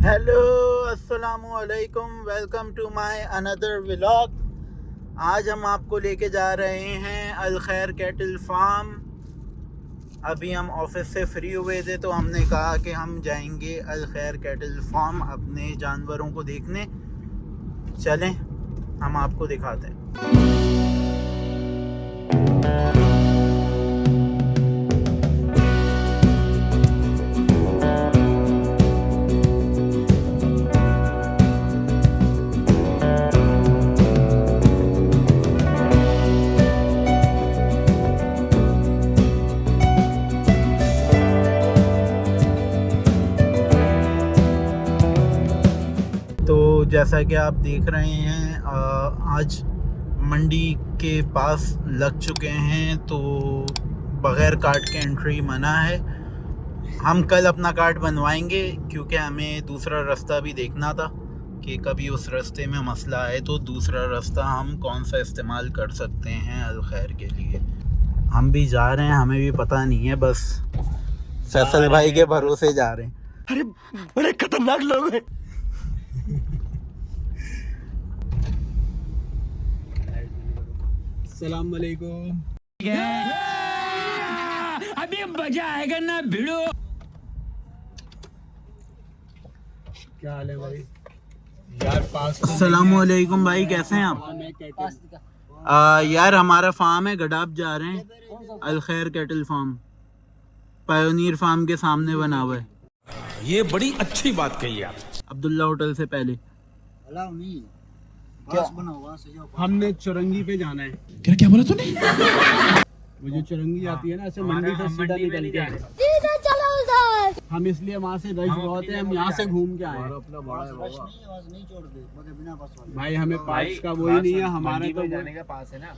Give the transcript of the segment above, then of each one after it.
Hello अस्सलामुअलैकुम, welcome to my another vlog. आज हम आपको लेके जा रहे हैं अल खैर कैटल फार्म। अभी हम ऑफिस से फ्री हुए थे तो हमने कहा कि हम जाएंगे अल खैर कैटल फार्म अपने जानवरों को देखने। चलें, हम आपको दिखाते हैं। तो जैसा कि आप देख रहे हैं, आज मंडी के पास लग चुके हैं, तो बग़ैर कार्ड के एंट्री मना है। हम कल अपना कार्ड बनवाएंगे क्योंकि हमें दूसरा रास्ता भी देखना था कि कभी उस रास्ते में मसला आए तो दूसरा रास्ता हम कौन सा इस्तेमाल कर सकते हैं अल खैर के लिए। हम भी जा रहे हैं, हमें भी पता नहीं है, बस फैसल भाई के भरोसे जा रहे हैं। अरे बड़े खतरनाक लोग हैं। अस्सलाम वालेकुम। अभी मजा आएगा ना भिड़ो। क्या हाल है भाई? यार पास अस्सलामुअलैकुम भाई, कैसे हैं आप? यार हमारा फार्म है, गडाब जा रहे हैं। अल खैर कैटल फार्म पायोनियर फार्म के सामने बना हुआ है। ये बड़ी अच्छी बात कही आप। अब्दुल्ला होटल से पहले। क्या हमने चुरंगी पे जाना है। क्या बोला तूने? वो जो चुरंगी आती है ना, ऐसे मंडी से सीधा निकल के सीधा चलो उधर। हम इसलिए वहाँ से रश बहुत है, हम यहाँ से घूम के आए हैं। भाई हमें पास का वही नहीं है, हमारे तो जाने का पास है ना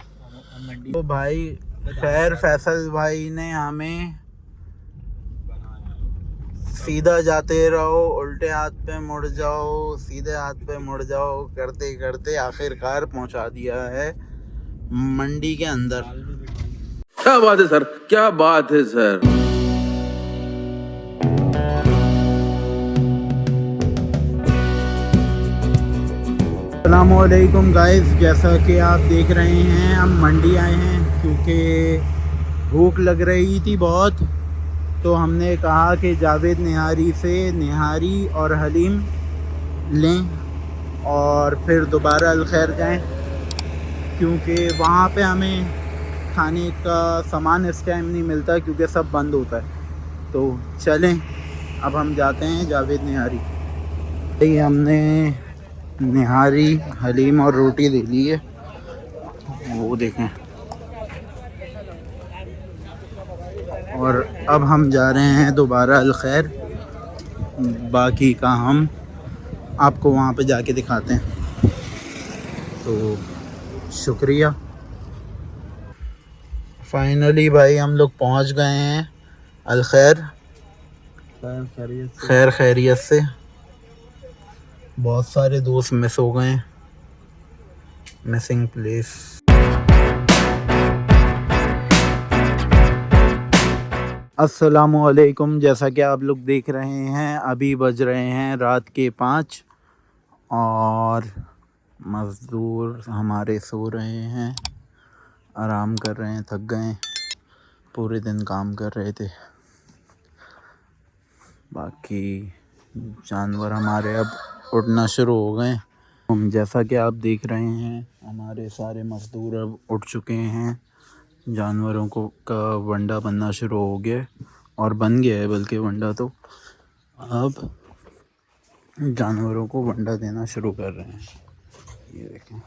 मंडी। तो भाई खैर फैसल भाई ने हमें सीधा जाते रहो, उल्टे हाथ पे मुड़ जाओ, सीधे हाथ पे मुड़ जाओ करते करते आखिरकार पहुंचा दिया है मंडी के अंदर। क्या बात है सर, क्या बात है सर। अस्सलामुअलैकुम गाइस, जैसा कि आप देख रहे हैं हम मंडी आए हैं क्योंकि भूख लग रही थी बहुत। तो हमने कहा कि जावेद निहारी से निहारी और हलीम लें और फिर दोबारा अल खैर जाएं, क्योंकि वहाँ पे हमें खाने का सामान इस टाइम नहीं मिलता क्योंकि सब बंद होता है। तो चलें, अब हम जाते हैं जावेद निहारी। ये हमने निहारी, हलीम और रोटी ले ली है, वो देखें। और अब हम जा रहे हैं दोबारा अल खैर। बाकी का हम आपको वहाँ पे जाके दिखाते हैं। तो शुक्रिया। फाइनली भाई हम लोग पहुँच गए हैं अल खैर, खैर खैरियत से। बहुत सारे दोस्त मिस हो गए, मिसिंग प्लेस। अस्सलामुअलैकुम, जैसा कि आप लोग देख रहे हैं अभी बज रहे हैं रात के 5 और मज़दूर हमारे सो रहे हैं, आराम कर रहे हैं, थक गए, पूरे दिन काम कर रहे थे। बाकी जानवर हमारे अब उठना शुरू हो गए। जैसा कि आप देख रहे हैं हमारे सारे मज़दूर अब उठ चुके हैं। जानवरों को का वंडा बनना शुरू हो गया और बन गया है, बल्कि वंडा तो अब जानवरों को वंडा देना शुरू कर रहे हैं। ये देखें।